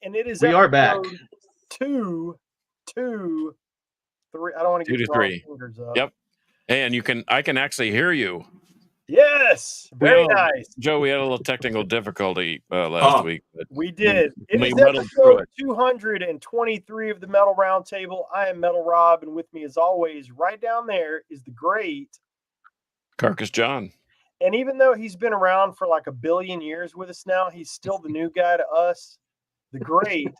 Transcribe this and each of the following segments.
and it is We are back. episode 2, 3. I don't want to 2 get to the wrong 3. fingers up. Yep. And I can actually hear you. Yes, very nice. Joe, we had a little technical difficulty last week. But we did. It is muddled through episode 223 of the Metal Roundtable. I am Metal Rob, and with me, as always, right down there is the great Carcass John. And even though he's been around for like 1 billion years with us now, he's still the new guy to us. The great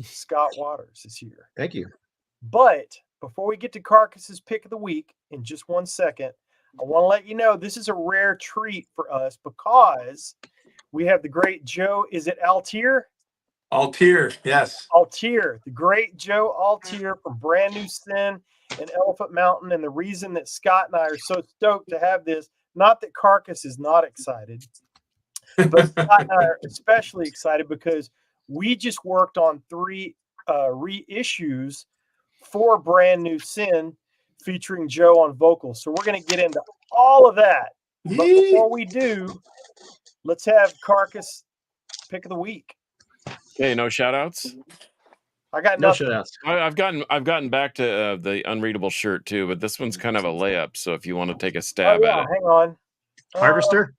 Scott Waters is here. Thank you. But before we get to Carcass's pick of the week in just 1 second, I want to let you know this is a rare treat for us because we have the great Joe. Is it Altier? Altier, yes. Altier, the great Joe Altier from Brand New Sin and Elephant Mountain. And the reason that Scott and I are so stoked to have this, not that Carcass is not excited, but Scott and I are especially excited because we just worked on 3 reissues for Brand New Sin featuring Joe on vocals. So we're going to get into all of that. But before we do, let's have Carcass pick of the week. Okay, no shout outs? I got No nothing. shout outs. I've gotten back to the unreadable shirt too, but this one's kind of a layup. So if you want to take a stab at it. Hang on. Harvester?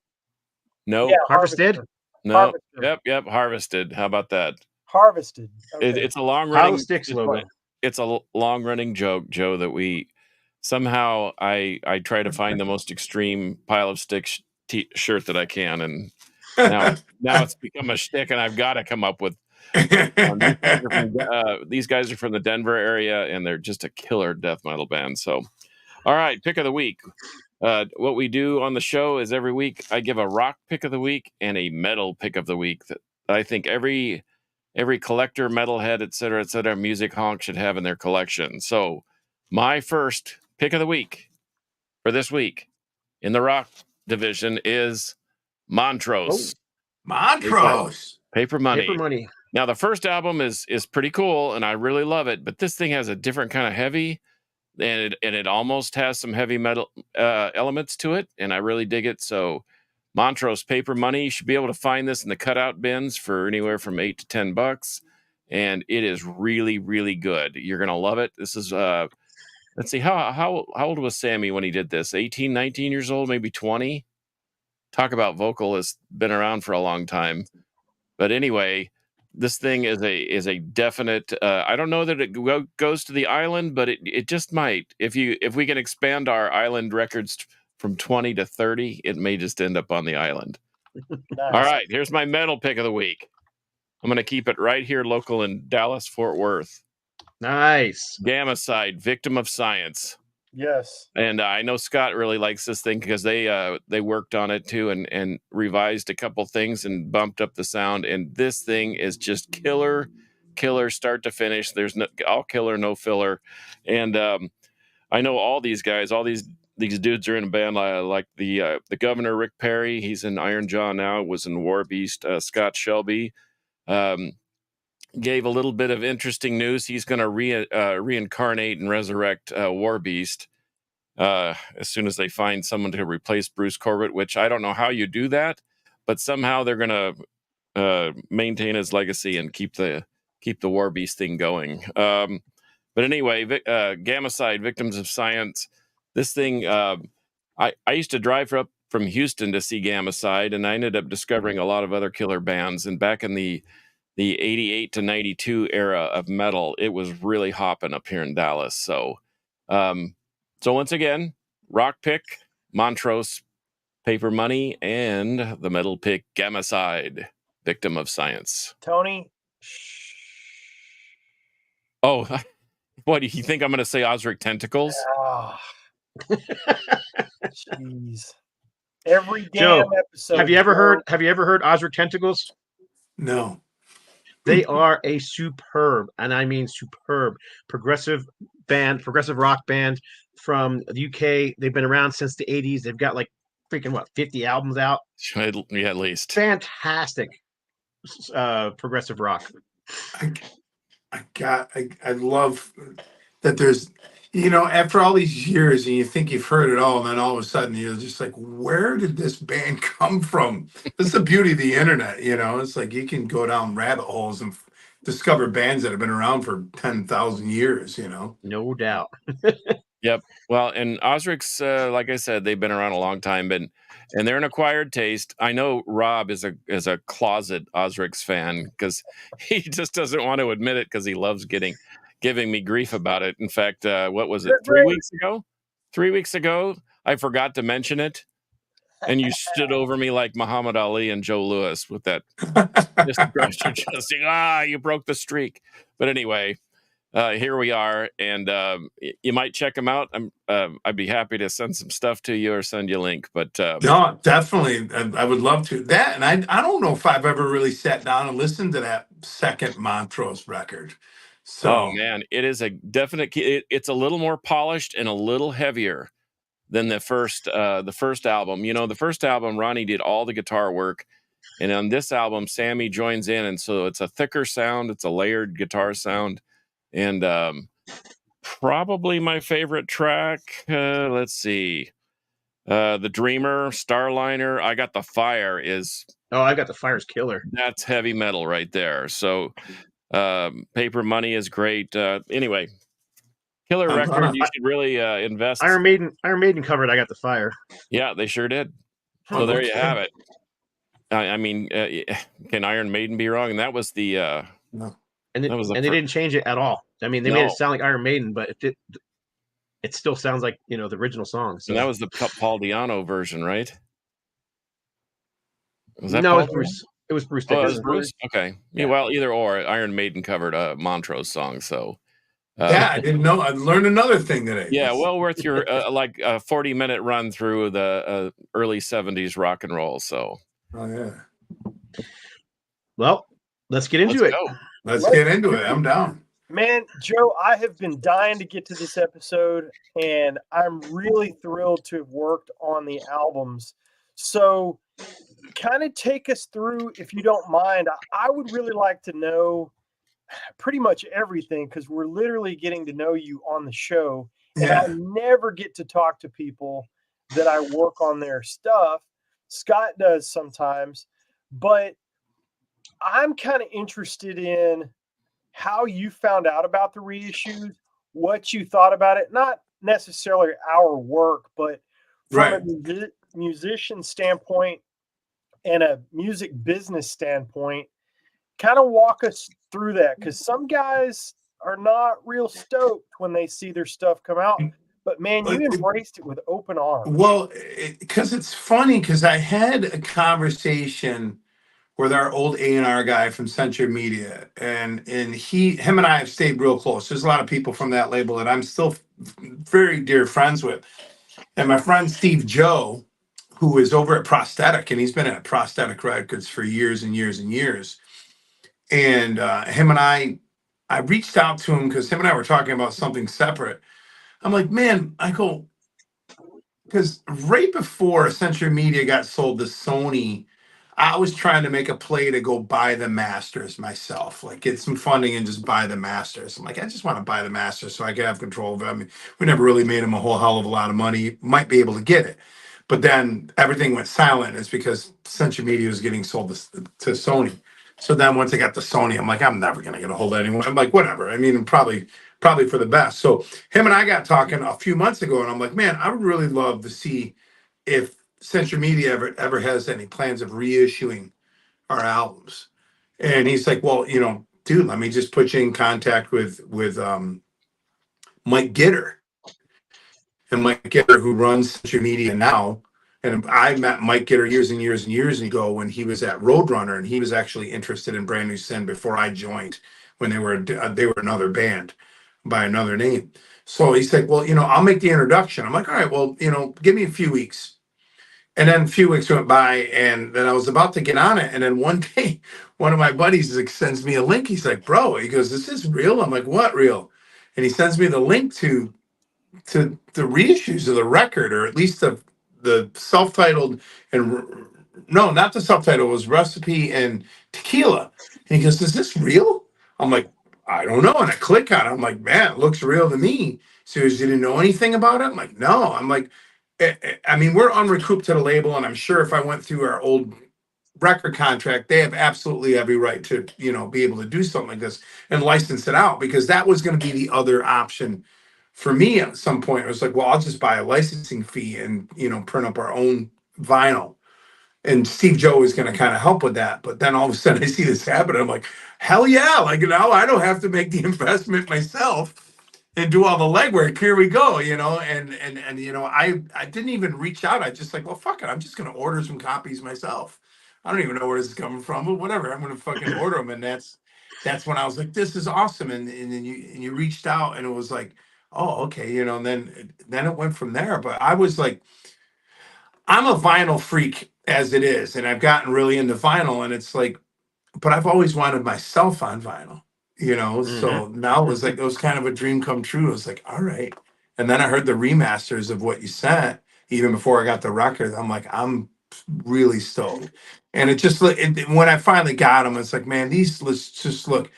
No. Yeah, Harvested? No. Harvested. Yep. Harvested. How about that? Harvested. Okay. It's a long Hollow running Sticks logo. It's a long running joke, Joe, that we somehow I try to find the most extreme pile of sticks shirt that I can, and now it's become a shtick, and I've got to come up with. These guys are from the Denver area, and they're just a killer death metal band. So, all right, pick of the week. What we do on the show is every week I give a rock pick of the week and a metal pick of the week that I think every collector, metalhead, et cetera, music honk should have in their collection. So my first pick of the week for this week in the rock division is Montrose. Montrose. Paper Money. Paper Money. Now, the first album is pretty cool, and I really love it, but this thing has a different kind of heavy, and it almost has some heavy metal elements to it, and I really dig it. So Montrose Paper Money, you should be able to find this in the cutout bins for anywhere from $8 to $10, and it is really, really good. You're going to love it. This is, let's see, how old was Sammy when he did this? 18, 19 years old, maybe 20? Talk about vocal has been around for a long time. But anyway, this thing is a definite. I don't know that it goes to the island, but it just might. If we can expand our island records from 20 to 30, it may just end up on the island. Nice. All right, here's my metal pick of the week. I'm going to keep it right here, local in Dallas, Fort Worth. Nice. Gamma Side, Victim of Science. Yes. And I know Scott really likes this thing because they worked on it too and revised a couple things and bumped up the sound. And this thing is just killer start to finish. There's all killer, no filler. And I know all these guys, all these dudes are in a band like the Governor Rick Perry. He's in Iron Jaw now. Was in War Beast. Scott Shelby gave a little bit of interesting news. He's going to reincarnate and resurrect War Beast as soon as they find someone to replace Bruce Corbett, which I don't know how you do that, but somehow they're going to maintain his legacy and keep the War Beast thing going. But anyway, Gamma Side, Victims of Science. This thing, I used to drive up from Houston to see Gamma Side, and I ended up discovering a lot of other killer bands. And back in the 88 to 92 era of metal, it was really hopping up here in Dallas. So once again, rock pick, Montrose, Paper Money, and the metal pick, Gamma Side, Victim of Science. Tony. Oh, what, do you think I'm going to say Osric Tentacles? Jeez. Every damn Joe, episode. Have you ever heard Osric Tentacles? No. They are a superb, and I mean superb, progressive rock band from the UK. They've been around since the 80s. They've got like freaking 50 albums out. Yeah, at least. Fantastic progressive rock. I love that there's, after all these years and you think you've heard it all, and then all of a sudden you're just like, where did this band come from? That's the beauty of the internet, It's like you can go down rabbit holes and discover bands that have been around for 10,000 years, you know? No doubt. Yep. Well, and Osric's, like I said, they've been around a long time, and they're an acquired taste. I know Rob is a closet Osric's fan because he just doesn't want to admit it because he loves giving me grief about it. In fact, what was it? They're 3 great. weeks ago? 3 weeks ago, I forgot to mention it, and you stood over me like Muhammad Ali and Joe Louis with that just across your chest, saying, you broke the streak. But anyway. Here we are, and you might check them out. I'd be happy to send some stuff to you or send you a link. But No, definitely. I would love to. That, and I don't know if I've ever really sat down and listened to that second Montrose record. So, oh man, it is a definite. It's a little more polished and a little heavier than the first album. You know, the first album, Ronnie did all the guitar work, and on this album, Sammy joins in, and so it's a thicker sound. It's a layered guitar sound. And probably my favorite track, let's see, The Dreamer, Starliner, I Got the Fire is... Oh, I Got the Fire's killer. That's heavy metal right there. So Paper Money is great. Anyway, killer record. You should really invest. Iron Maiden covered I Got the Fire. Yeah, they sure did. So there you have it. I mean, can Iron Maiden be wrong? And that was the... no. And they didn't change it at all. I mean, they made it sound like Iron Maiden, but it still sounds like, you know, the original song. So. And that was the Paul Di'Anno version, right? Was that Paul? It was Bruce Dickinson. Oh, it was Bruce? Okay. Yeah, well, either or. Iron Maiden covered a Montrose song, so... yeah, I didn't know. I learned another thing today. Yeah, well worth your 40-minute run through the early 70s rock and roll, so... Oh, yeah. Well, let's get into it. Go. Let's get into it. I'm down. Man, Joe, I have been dying to get to this episode, and I'm really thrilled to have worked on the albums. So kind of take us through, if you don't mind. I would really like to know pretty much everything because we're literally getting to know you on the show. Yeah. And I never get to talk to people that I work on their stuff. Scott does sometimes, but I'm kind of interested in how you found out about the reissues, what you thought about it, not necessarily our work, but from a musician standpoint and a music business standpoint, kind of walk us through that. Because some guys are not real stoked when they see their stuff come out. But man, you embraced it with open arms. Well, because it's funny, because I had a conversation with our old A&R guy from Century Media, and him and I have stayed real close. There's a lot of people from that label that I'm still very dear friends with. And my friend Steve Joe, who is over at Prosthetic, and he's been at Prosthetic Records for years and years and years. And him and I reached out to him because him and I were talking about something separate. I'm like, man, I go, because right before Century Media got sold to Sony, I was trying to make a play to go buy the masters myself, like get some funding and just buy the masters. I'm like, I just want to buy the masters so I can have control of it. I mean, we never really made them a whole hell of a lot of money. Might be able to get it. But then everything went silent. It's because Century Media was getting sold to Sony. So then once I got to Sony, I'm like, I'm never going to get a hold of anyone. I'm like, whatever. I mean, probably for the best. So him and I got talking a few months ago, and I'm like, man, I would really love to see if Century Media ever has any plans of reissuing our albums. And he's like, well, you know, dude, let me just put you in contact with Mike Gitter. And Mike Gitter, who runs Century Media now. And I met Mike Gitter years and years and years ago when he was at Roadrunner, and he was actually interested in Brand New Sin before I joined, when they were another band by another name. So he's like, well, you know, I'll make the introduction. I'm like, all right, well, you know, give me a few weeks. And then a few weeks went by, and then I was about to get on it. And then one day, one of my buddies sends me a link. He's like, bro, he goes, is this real? I'm like, what real? And he sends me the link to the reissues of the record, or at least the self-titled, and no, not the subtitle, it was Recipe and Tequila. And he goes, is this real? I'm like, I don't know. And I click on it. I'm like, man, it looks real to me. So you didn't know anything about it? I'm like, no. I'm like, I mean, we're unrecouped to the label, and I'm sure if I went through our old record contract, they have absolutely every right to, be able to do something like this and license it out, because that was going to be the other option for me at some point. It was like, well, I'll just buy a licensing fee and, print up our own vinyl. And Steve Joe is going to kind of help with that. But then all of a sudden I see this happen. I'm like, hell yeah. Like, now I don't have to make the investment myself and do all the legwork. Here we go, and I didn't even reach out. I just like, well, fuck it. I'm just going to order some copies myself. I don't even know where this is coming from, but whatever. I'm going to fucking order them. And that's when I was like, this is awesome. And then you reached out, and it was like, oh, okay. And then it went from there. But I was like, I'm a vinyl freak as it is, and I've gotten really into vinyl, and it's like, but I've always wanted myself on vinyl, So now it was kind of a dream come true. It was like, all right. And then I heard the remasters of what you sent, even before I got the record. I'm like, I'm really stoked. And when I finally got them, it's like, man, let's just look,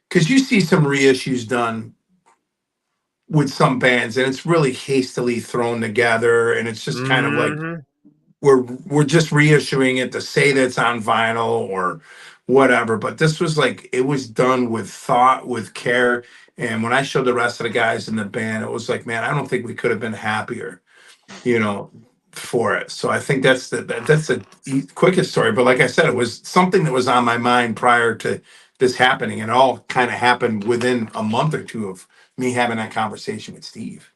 because you see some reissues done with some bands, and it's really hastily thrown together, and it's just kind of like, we're just reissuing it to say that it's on vinyl or whatever. But this was like, it was done with thought, with care. And when I showed the rest of the guys in the band, it was like, man, I don't think we could have been happier, for it. So I think that's the quickest story. But like I said, it was something that was on my mind prior to this happening, and it all kind of happened within a month or two of me having that conversation with Steve.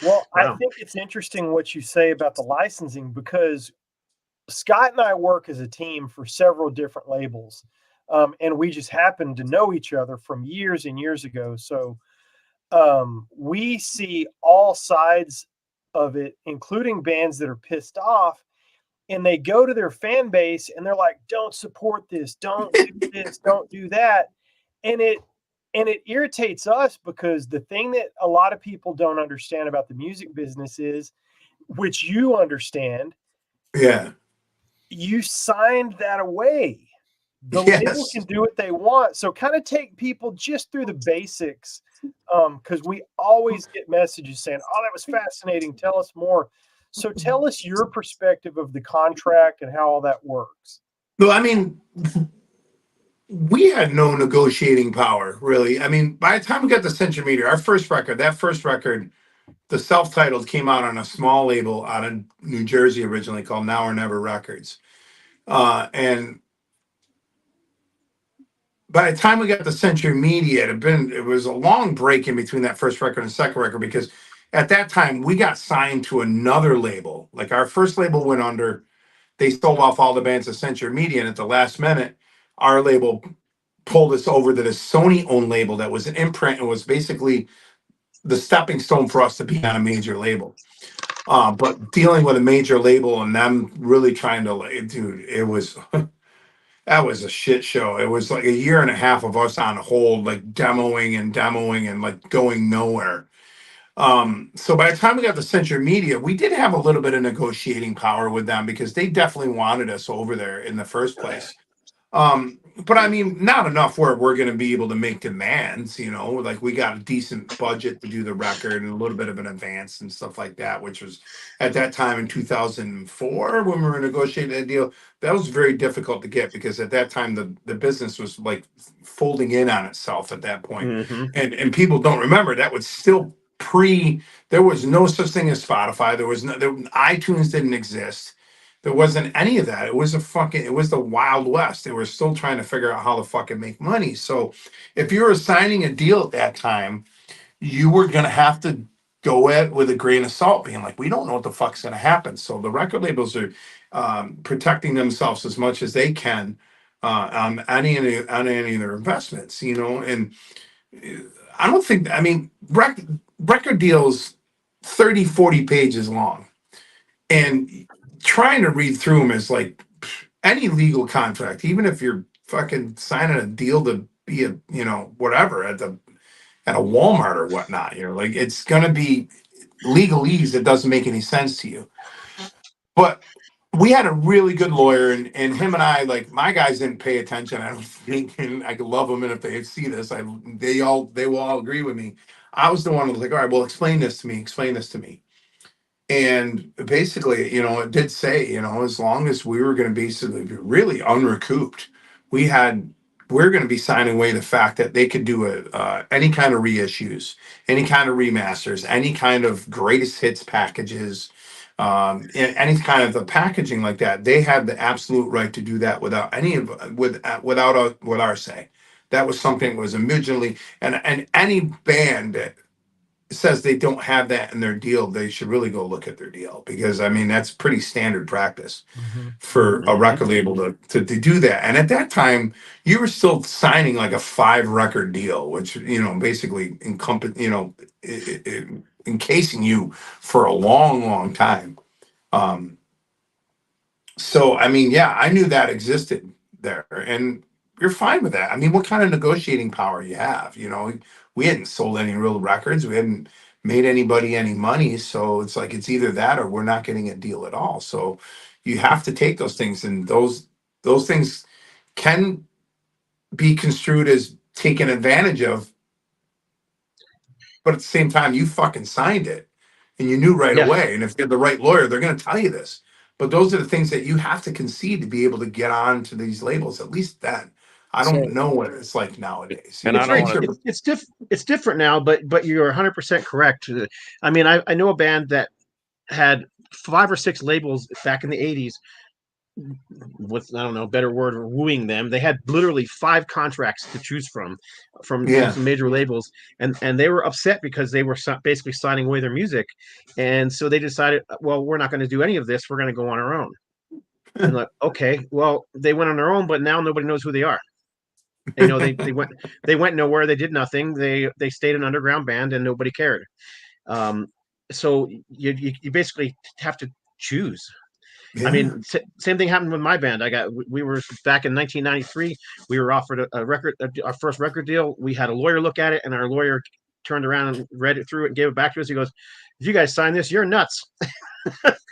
Well, I Wow. think it's interesting what you say about the licensing, because Scott and I work as a team for several different labels. And we just happened to know each other from years and years ago. So we see all sides of it, including bands that are pissed off, and they go to their fan base and they're like, don't support this, don't do this, don't do that. And it irritates us, because the thing that a lot of people don't understand about the music business is, which you understand, Yeah. you signed that away. The label Yes. can do what they want. So kind of take people just through the basics, because we always get messages saying, oh, that was fascinating, tell us more. So tell us your perspective of the contract and how all that works. Well, I mean, we had no negotiating power, really. I mean, by the time we got the Century Media, that first record, the self-titled, came out on a small label out of New Jersey originally called Now or Never Records. And by the time we got the Century Media, it was a long break in between that first record and second record, because at that time we got signed to another label. Like, our first label went under, they sold off all the bands to Century Media, and at the last minute, our label pulled us over to the Sony-owned label that was an imprint and was basically the stepping stone for us to be on a major label. But dealing with a major label and them really trying to, dude, it was that was a shit show. It was like a year and a half of us on hold, like demoing and like going nowhere. So by the time we got the Century Media, we did have a little bit of negotiating power with them, because they definitely wanted us over there in the first place. But I mean, not enough where we're going to be able to make demands, like we got a decent budget to do the record and a little bit of an advance and stuff like that, which was at that time in 2004 when we were negotiating that deal. That was very difficult to get, because at that time the business was like folding in on itself at that point. And people don't remember that was still there was no such thing as Spotify. iTunes didn't exist. There wasn't any of that. It was the Wild West. They were still trying to figure out how to fucking make money. So if you were signing a deal at that time, you were going to have to go at with a grain of salt, being like, we don't know what the fuck's going to happen. So the record labels are protecting themselves as much as they can on any of their investments, and I don't think, I mean, record deals 30, 40 pages long. And trying to read through them is like any legal contract, even if you're fucking signing a deal to be a, whatever at a Walmart or whatnot, like, it's going to be legalese that doesn't make any sense to you. But we had a really good lawyer, and him and I, like, my guys didn't pay attention, I don't think, and I could love them, and if they see this, they will all agree with me. I was the one who was like, all right, well, explain this to me. And basically, it did say, as long as we were going to be really unrecouped, we're going to be signing away the fact that they could do any kind of reissues, any kind of remasters, any kind of greatest hits packages, any kind of the packaging like that. They had the absolute right to do that without without our say. That was something that was originally, and any band that says they don't have that in their deal, they should really go look at their deal, because I mean that's pretty standard practice for a record label to do that. And at that time, you were still signing like a 5 record deal, which basically encasing you for a long, long time. So I mean, yeah, I knew that existed there, and you're fine with that. I mean, what kind of negotiating power you have? We hadn't sold any real records. We hadn't made anybody any money. So it's like it's either that or we're not getting a deal at all. So you have to take those things, and those things can be construed as taken advantage of. But at the same time, you fucking signed it, and you knew right Yeah. away. And if you're the right lawyer, they're going to tell you this. But those are the things that you have to concede to be able to get on to these labels. At least then, I So- don't know what it's like nowadays. And I don't wanna- It's different now, but you're 100% correct. I mean, I know a band that had 5 or 6 labels back in the 80s. With, I don't know, a better word, wooing them. They had literally 5 contracts to choose from Yeah. some major labels, and they were upset because they were basically signing away their music, and so they decided, well, we're not going to do any of this. We're going to go on our own. And like, okay, well, they went on their own, but now nobody knows who they are. They went nowhere. They did nothing. They stayed an underground band, and nobody cared. So you basically have to choose. I mean, same thing happened with my band. We were back in 1993. We were offered a record, our first record deal. We had a lawyer look at it, and our lawyer turned around and read it through it and gave it back to us. He goes, "If you guys sign this, you're nuts."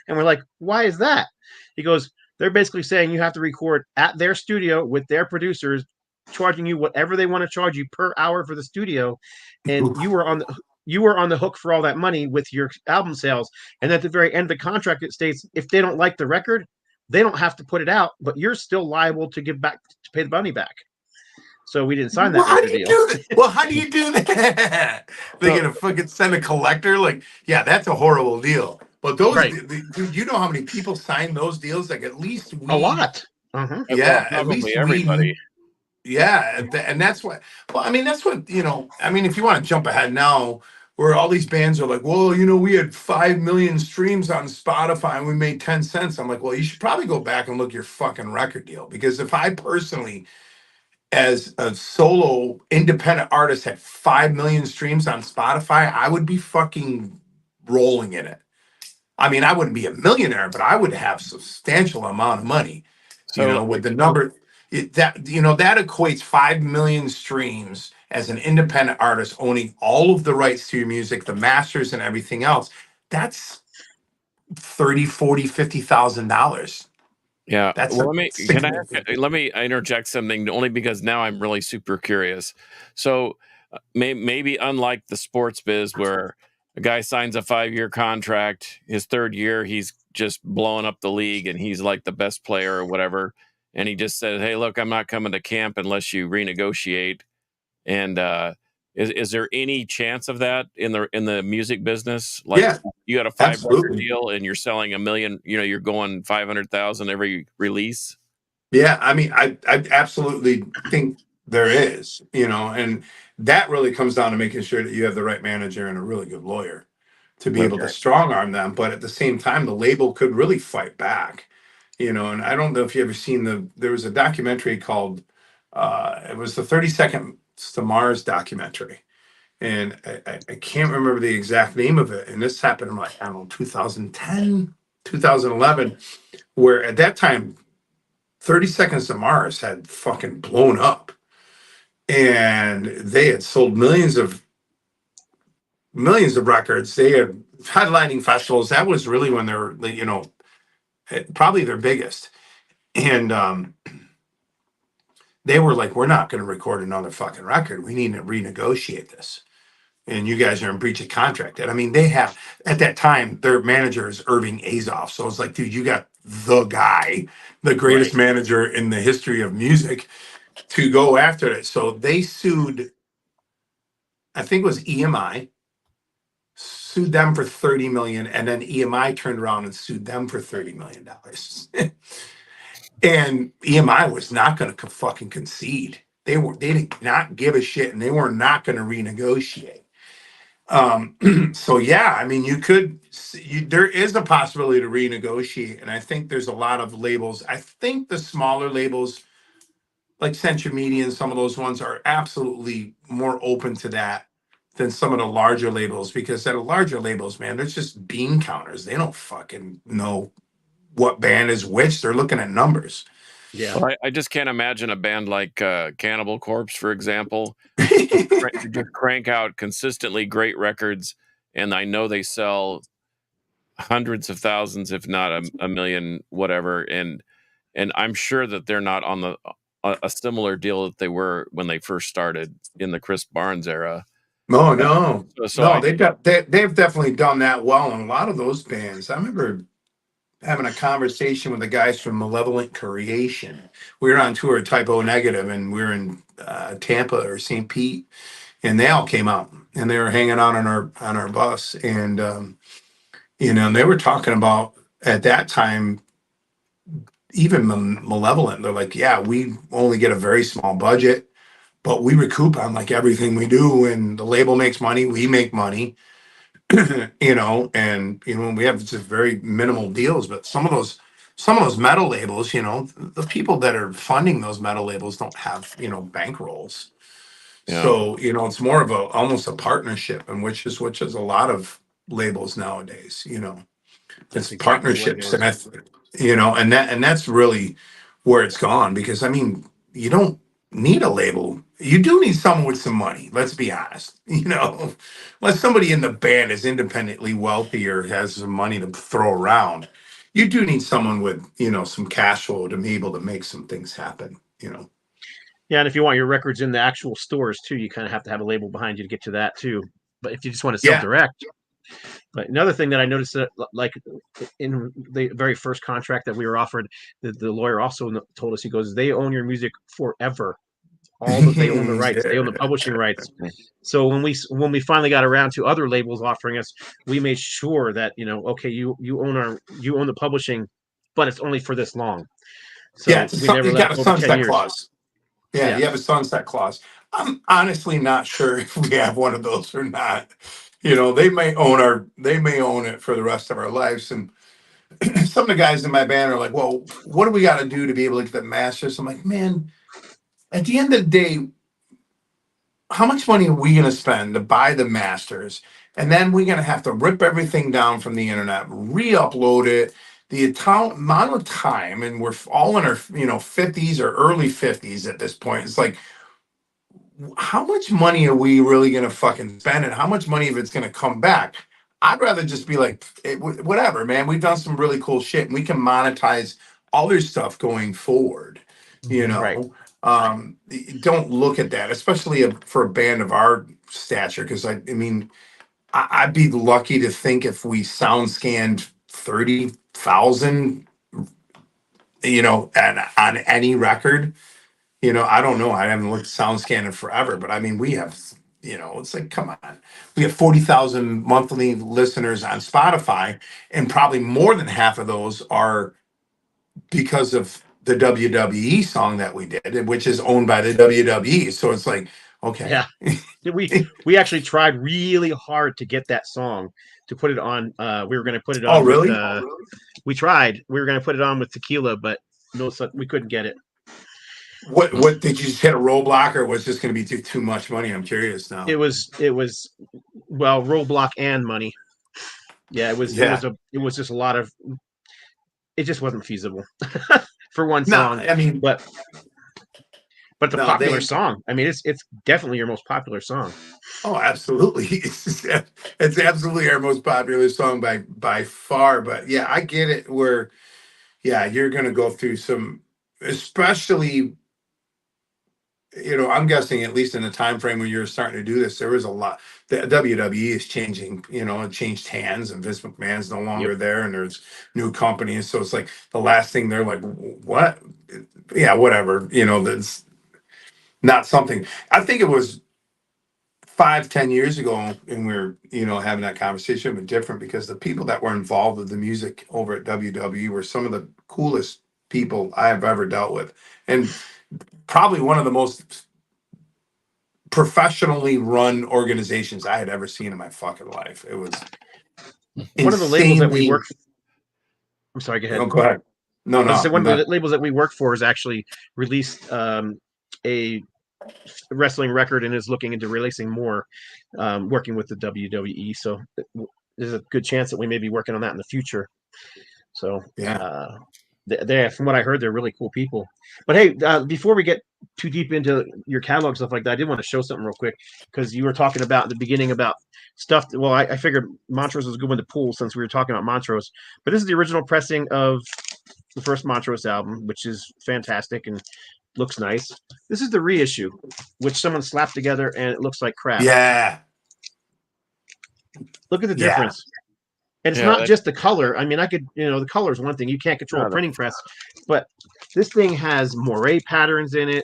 And we're like, "Why is that?" He goes, "They're basically saying you have to record at their studio with their producers, charging you whatever they want to charge you per hour for the studio, and you were on the hook for all that money with your album sales. And at the very end of the contract, it states if they don't like the record, they don't have to put it out, but you're still liable to pay the money back." So we didn't sign that record deal. Well, how do you do that? They're gonna fucking send a collector? Like, yeah, that's a horrible deal. But those, Right. dude, you know how many people sign those deals? Like, at least A lot. Uh-huh. Yeah, Well, at least probably everybody. Yeah, and that's what. Well, I mean, that's what I mean, if you want to jump ahead now, where all these bands are like, well, we had 5 million streams on Spotify and we made 10 cents. I'm like, well, you should probably go back and look at your fucking record deal, because if I personally, as a solo independent artist, had 5 million streams on Spotify, I would be fucking rolling in it. I mean, I wouldn't be a millionaire, but I would have substantial amount of money. So With the number that equates 5 million streams as an independent artist, owning all of the rights to your music, the masters and everything else. That's $30,000, $40,000, $50,000. yeah. That's Well, let me interject something, only because now I'm really super curious. So maybe unlike the sports biz, where a guy signs a 5-year contract, his 3rd year he's just blowing up the league and he's like the best player or whatever, and he just said, "Hey, look, I'm not coming to camp unless you renegotiate." And is there any chance of that in the music business? Like, Yeah, you got a 5-record absolutely. deal and you're selling 1 million, you're going 500,000 every release. Yeah, I mean, I absolutely think there is, and that really comes down to making sure that you have the right manager and a really good lawyer to be able to Okay. strong arm them. But at the same time, the label could really fight back, and I don't know if you ever seen there was a documentary called, it was the 30 Seconds to Mars documentary. And I can't remember the exact name of it. And this happened in, like, I don't know, 2010, 2011, where at that time, 30 Seconds to Mars had fucking blown up, and they had sold millions of records. They had headlining festivals. That was really when they were, probably their biggest. And they were like, we're not going to record another fucking record. We need to renegotiate this. and you guys are in breach of contract. And I mean, they have at that time their manager is Irving Azoff. So it's like, dude, you got the guy, the greatest Right. manager in the history of music to go after it. So they sued, I think it was EMI, sued them for 30 million, and then EMI turned around and sued them for $30 million. And EMI was not going to fucking concede. They did not give a shit, and they were not going to renegotiate. So yeah, I mean, there is a possibility to renegotiate, and I think there's a lot of labels. I think the smaller labels like Century Media and some of those ones are absolutely more open to that than some of the larger labels, because at the larger labels, man, there's just bean counters. They don't fucking know what band is which. They're looking at numbers. Yeah. Well, I just can't imagine a band like Cannibal Corpse, for example, just crank out consistently great records, and I know they sell hundreds of thousands, if not a million, whatever. And I'm sure that they're not on a similar deal that they were when they first started in the Chris Barnes era. No. So They've definitely done that well in a lot of those bands. I remember having a conversation with the guys from Malevolent Creation. We were on tour at Typo Negative, and we were in Tampa or St. Pete, and they all came out and they were hanging out on our bus, and and they were talking about at that time, even Malevolent. They're like, yeah, we only get a very small budget, but we recoup on like everything we do, and the label makes money, we make money. And we have just very minimal deals, but some of those metal labels, the people that are funding those metal labels don't have, bankrolls. yeah, So, it's more of almost a partnership, and which is a lot of labels nowadays, That's it's exactly what it partnerships. is. And that's really where it's gone, because I mean, you don't need a label. You do need someone with some money, let's be honest. Unless somebody in the band is independently wealthy or has some money to throw around, you do need someone with some cash flow to be able to make some things happen. Yeah, and if you want your records in the actual stores too, you kind of have to have a label behind you to get to that too. But if you just want to sell Yeah. direct. But another thing that I noticed that, like in the very first contract that we were offered, the lawyer also told us, he goes, they own your music forever. They own the rights, they own the publishing rights. So when we finally got around to other labels offering us, we made sure that okay, you own the publishing, but it's only for this long. So Yeah, we never you let got it a go over 10 sunset years. clause. Yeah, Yeah. you have a sunset clause. I'm honestly not sure if we have one of those or not. They may own it for the rest of our lives. And some of the guys in my band are like, well, what do we got to do to be able to get the masters? I'm like, man, at the end of the day, how much money are we going to spend to buy the masters? And then we're going to have to rip everything down from the internet, re-upload it. The amount of time, and we're all in our 50s or early 50s at this point. It's like, how much money are we really going to fucking spend, and how much money if it's going to come back? I'd rather just be like, whatever, man. We've done some really cool shit, and we can monetize other stuff going forward. Right. Don't look at that, especially for a band of our stature, because I mean, I'd be lucky to think if we sound scanned 30,000, and on any record. I don't know. I haven't looked SoundScan in forever, but I mean, we have, it's like, come on. We have 40,000 monthly listeners on Spotify, and probably more than half of those are because of the WWE song that we did, which is owned by the WWE. So it's like, okay. Yeah. We actually tried really hard to get that song, to put it on. We were going to put it on. Oh, really? With, we tried. We were going to put it on with Tequila, but no, we couldn't get it. What did you just hit a roadblock, or was this going to be too much money? I'm curious now. It was well, roadblock and money. Yeah, it was just a lot of. It just wasn't feasible for one song. I mean, but the popular song. I mean, it's definitely your most popular song. Oh, absolutely. It's absolutely our most popular song by far. But yeah, I get it where, yeah, you're going to go through some, especially I'm guessing at least in the time frame when you were starting to do this, there was a lot. The WWE is changing. It changed hands, and Vince McMahon's no Yep. longer there, and there's new companies. So it's like the last thing they're like, what? Yeah, whatever. That's not something. I think it was 5, 10 years ago, and we were, having that conversation, but different because the people that were involved with the music over at WWE were some of the coolest people I have ever dealt with, and probably one of the most professionally run organizations I had ever seen in my fucking life. It was One of the labels that we insanely. work. I'm sorry. Go ahead. Go ahead. No, I was gonna say one of not. the labels that we work for is actually released a wrestling record and is looking into releasing more, working with the WWE. So there's a good chance that we may be working on that in the future. So Yeah. they from what I heard, they're really cool people. But hey, before we get too deep into your catalog stuff like that, I did want to show something real quick because you were talking about at the beginning about stuff. Well, I figured Montrose was a good one to pull since we were talking about Montrose. But this is the original pressing of the first Montrose album, which is fantastic and looks nice. This is the reissue, which someone slapped together and it looks like crap. Yeah. Look at the Yeah. difference. And it's not just the color. I mean, the color is one thing. You can't control a printing press, but this thing has moire patterns in it.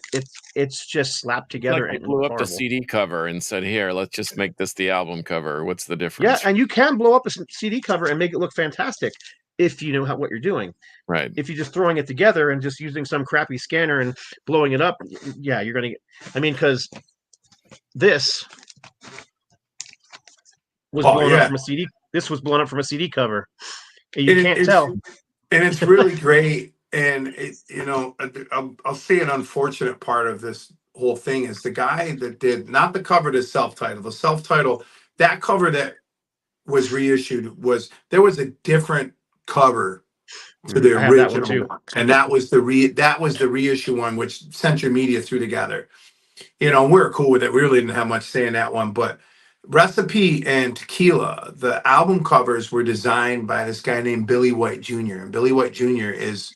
It's just slapped together Like and blew up horrible. the CD cover and said, "Here, let's just make this the album cover." What's the difference? Yeah, and you can blow up a CD cover and make it look fantastic if you know what you're doing. Right. If you're just throwing it together and just using some crappy scanner and blowing it up, yeah, you're gonna get. I mean, because this was blown up from a CD. This was blown up from a CD cover. You can't tell. And it's really great. And I'll say an unfortunate part of this whole thing is the guy that did not the cover to self-title. The self-title, that cover that was reissued there was a different cover to the original one, and that was the reissue one, which Century Media threw together. We were cool with it. We really didn't have much say in that one, but Recipe and Tequila, the album covers were designed by this guy named Billy White Jr. And Billy White Jr. is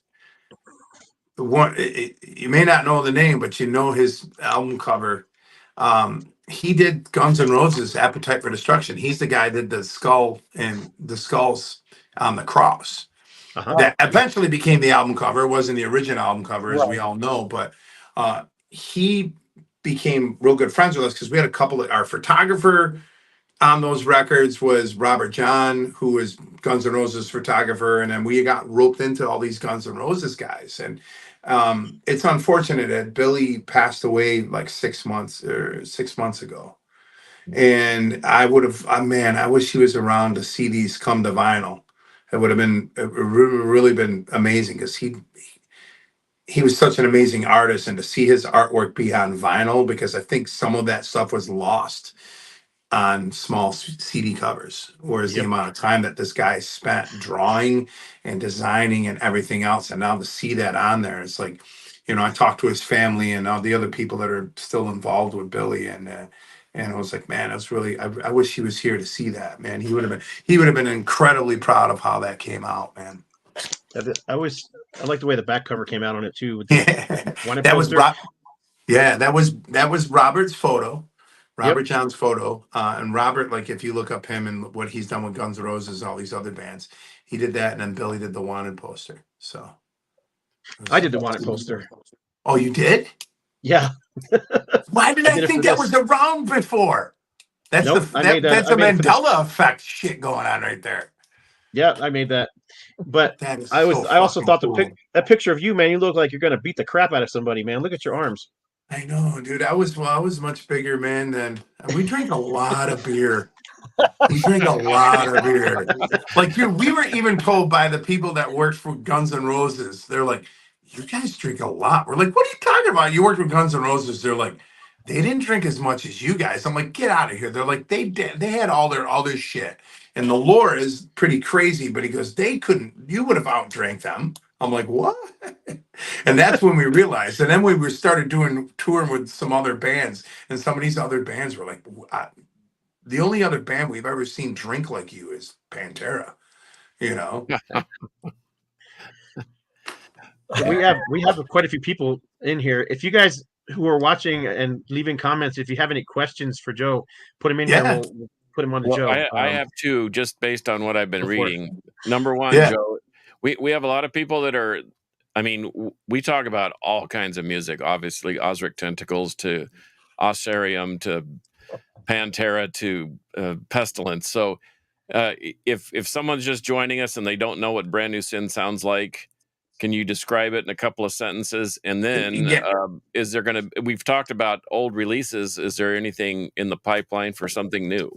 the one. You may not know the name, but you know his album cover. He did Guns N' Roses' "Appetite for Destruction." He's the guy that did the skull and the skulls on the cross. That eventually became the album cover. It wasn't the original album cover, as we all know, but he became real good friends with us because we had a couple of our photographer on those records was Robert John, who was Guns N' Roses photographer, and then we got roped into all these Guns N' Roses guys. And it's unfortunate that Billy passed away like 6 months ago. And I would have, I wish he was around to see these come to vinyl. It would have been really been amazing because he was such an amazing artist, and to see his artwork be on vinyl, because I think some of that stuff was lost on small CD covers, whereas the amount of time that this guy spent drawing and designing and everything else, and now to see that on there, it's like, I talked to his family and all the other people that are still involved with Billy, and I was like, man, that's really, I wish he was here to see that, man. He would have been incredibly proud of how that came out, man. I like the way the back cover came out on it too. With that was Robert's photo. Robert John's photo, and Robert, like if you look up him and what he's done with Guns N' Roses, all these other bands, he did that, and then Billy did the Wanted poster. So I did the Wanted poster. Oh, you did? Yeah. Why did I think that was around before? That's that's a Mandela effect shit going on right there. Yeah, I made that. But I also thought that picture of you, man, you look like you're gonna beat the crap out of somebody, man. Look at your arms. I know, dude. I was much bigger, man. Than we drank a lot of beer. We drank a lot of beer. Like, dude, we were even told by the people that worked for Guns N' Roses. They're like, "You guys drink a lot." We're like, "What are you talking about? You worked with Guns N' Roses." They're like, "They didn't drink as much as you guys." I'm like, "Get out of here." They're like, "They did. They had all their shit." And the lore is pretty crazy, but he goes, "They couldn't. You would have outdrank them." I'm like, "What?" And that's when we realized. And then we started touring with some other bands, and some of these other bands were like, the only other band we've ever seen drink like you is Pantera. We have quite a few people in here. If you guys who are watching and leaving comments, if you have any questions for Joe, put them in here. Yeah. And we'll put them on the Well, Joe. I have two, just based on what I've been Go for it. reading. Number one, Yeah. Joe, we have a lot of people that are. I mean, we talk about all kinds of music. Obviously, Osric Tentacles to Osarium to Pantera to Pestilence. So, if someone's just joining us and they don't know what Brand New Sin sounds like, can you describe it in a couple of sentences? And then, Yeah. is there going to? We've talked about old releases. Is there anything in the pipeline for something new?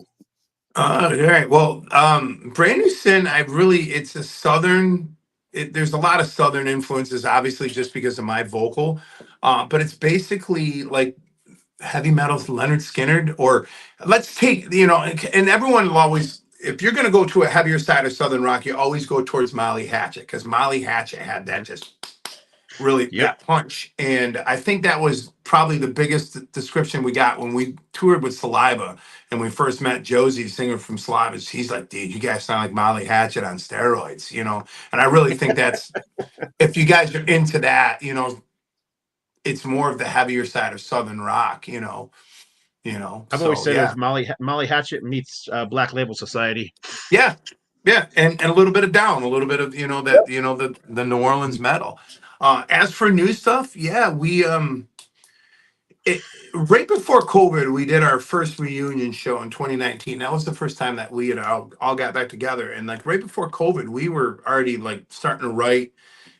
All right. Well, Brand New Sin, it's a Southern, there's a lot of Southern influences, obviously, just because of my vocal. But it's basically like heavy metal's Leonard Skinner, or let's take, and everyone will always, if you're going to go to a heavier side of Southern rock, you always go towards Molly Hatchet, because Molly Hatchet had that just really Yep. that punch. And I think that was probably the biggest description we got when we toured with Saliva and we first met Josie, singer from Saliva. He's like, dude, you guys sound like Molly Hatchet on steroids, And I really think that's, if you guys are into that, it's more of the heavier side of Southern rock, I've always said it was Molly Hatchet meets Black Label Society. Yeah. Yeah. And a little bit of down, a little bit of, the New Orleans metal. As for new stuff, yeah, we right before COVID, we did our first reunion show in 2019. That was the first time that we had all got back together. And like right before COVID, we were already like starting to write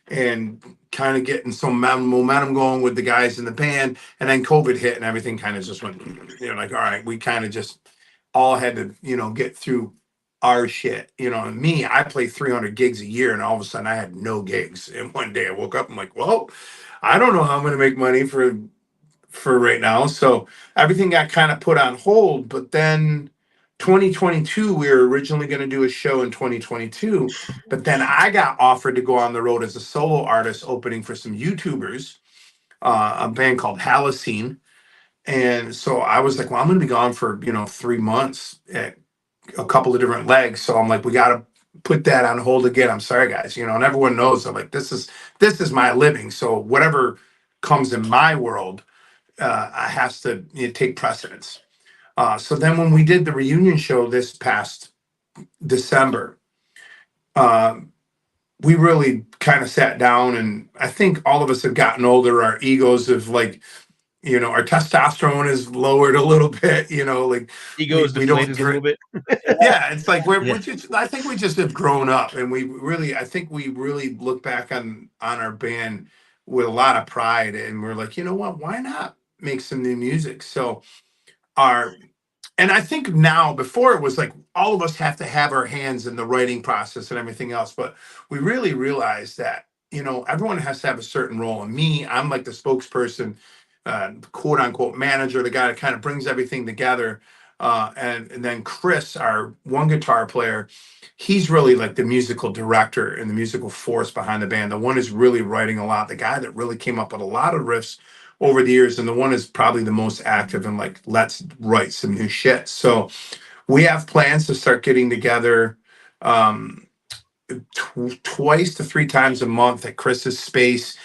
and kind of getting some momentum going with the guys in the band. And then COVID hit and everything kind of just went, like, all right, we kind of just all had to, get through our shit. And me, I play 300 gigs a year, and all of a sudden I had no gigs. And one day I woke up, I'm like, well, I don't know how I'm going to make money for right now. So everything got kind of put on hold. But then 2022, we were originally going to do a show in 2022. But then I got offered to go on the road as a solo artist, opening for some YouTubers, a band called Halocene. And so I was like, well, I'm going to be gone for, 3 months at a couple of different legs. So I'm like, we got to put that on hold again. I'm sorry, guys, and everyone knows I'm like, this is my living. So whatever comes in my world, I has to take precedence. So then when we did the reunion show this past December, we really kind of sat down, and I think all of us have gotten older. Our egos have like, our testosterone is lowered a little bit, like Ego is we don't deflated a little bit. yeah, it's like Yeah. I think we just have grown up, and I think we really look back on our band with a lot of pride, and we're like, you know what, why not make some new music? So and I think now, before it was like all of us have to have our hands in the writing process and everything else, but we really realized that, everyone has to have a certain role. And me, I'm like the spokesperson, quote unquote manager, the guy that kind of brings everything together. And then Chris, our one guitar player, he's really like the musical director and the musical force behind the band. The one is really writing a lot, the guy that really came up with a lot of riffs over the years, and the one is probably the most active and like, let's write some new shit. So we have plans to start getting together twice to 3 times a month at Chris's space,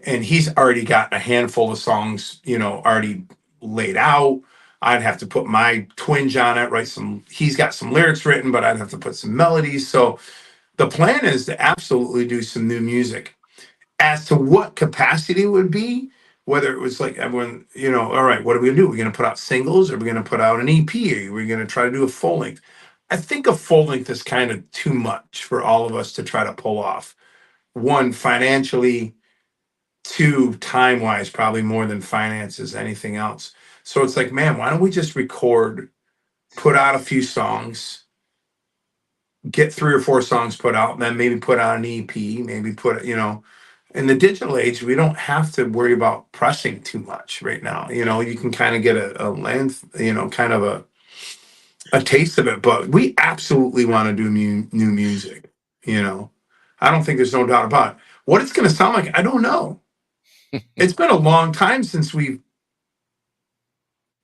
and he's already got a handful of songs, already laid out. I'd have to put my twinge on it, write he's got some lyrics written, but I'd have to put some melodies. So the plan is to absolutely do some new music. As to what capacity it would be, whether it was like everyone, all right, what are we gonna do? We're gonna put out singles, or are we gonna put out an EP? Are we gonna try to do a full length? I think a full length is kind of too much for all of us to try to pull off. One, financially, two, time wise, probably more than finances, anything else. So it's like, man, why don't we just record, put out a few songs, get 3 or 4 songs put out, and then maybe put out an EP, maybe put, in the digital age, we don't have to worry about pressing too much right now. You can kind of get a length, kind of a taste of it, but we absolutely want to do new music. I don't think there's no doubt about it. What it's going to sound like, I don't know. It's been a long time since we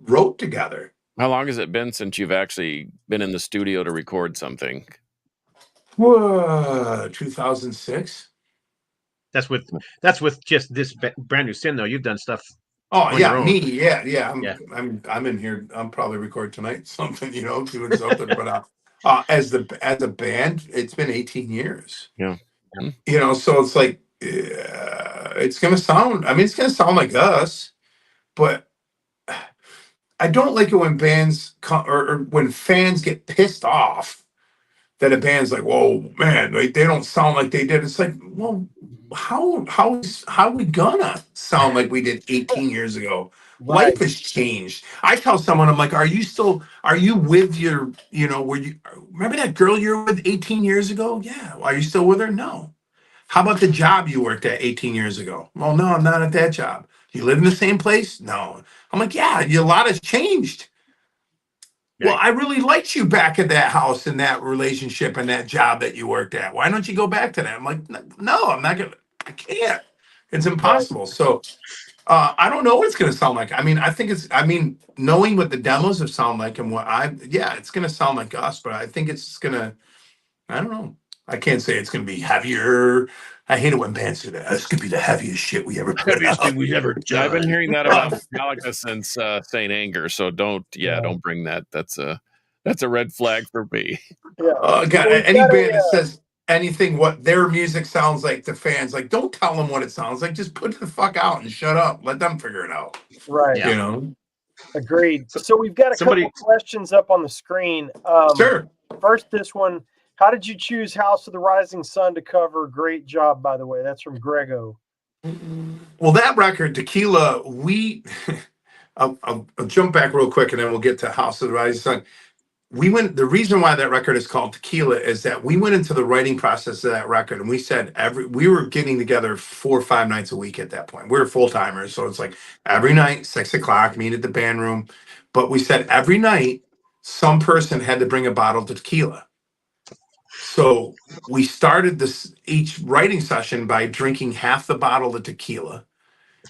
wrote together. How long has it been since you've actually been in the studio to record something? Whoa, 2006. That's with just this Brand New Sin though. You've done stuff Oh on yeah, your own. me, yeah. Yeah. I'm in here. I'm probably record tonight, something, doing something. But as a band, it's been 18 years. Yeah. So it's like it's gonna sound. I mean, it's gonna sound like us, but I don't like it when bands or when fans get pissed off that a band's like, "Whoa, man, they don't sound like they did." It's like, well, how we gonna sound like we did 18 years ago? Right. Life has changed. I tell someone, I'm like, are you with your, were you remember that girl you were with 18 years ago? Yeah. Are you still with her? No. How about the job you worked at 18 years ago? Well, no, I'm not at that job. You live in the same place? No. I'm like, yeah, a lot has changed. Well, Right. I really liked you back at that house and that relationship and that job that you worked at. Why don't you go back to that? I'm like, no, I'm not gonna. I can't. It's impossible. So I don't know what it's gonna sound like. I mean, I think it's. I mean, knowing what the demos have sound like and yeah, it's gonna sound like us. But I think it's gonna. I don't know. I can't say it's gonna be heavier. I hate it when bands say that. This could be the heaviest shit we ever put Heaviest out. thing we've ever done. I've been hearing that about Metallica since Saint Anger. So don't bring that. That's a red flag for me. Yeah. God, We've any got band a, that says anything what their music sounds like to fans, like don't tell them what it sounds like. Just put it the fuck out and shut up. Let them figure it out. right. Yeah. You know. Agreed. So we've got a Somebody- couple of questions up on the screen. Sure. First, this one. How did you choose House of the Rising Sun to cover? Great job, by the way. That's from Grego. Well, that record, Tequila, I'll jump back real quick and then we'll get to House of the Rising Sun. The reason why that record is called Tequila is that we went into the writing process of that record and we said we were getting together 4 or 5 nights a week at that point. We were full timers. So it's like every night, 6:00, meet at the band room. But we said every night, some person had to bring a bottle of tequila. So we started each writing session by drinking half the bottle of tequila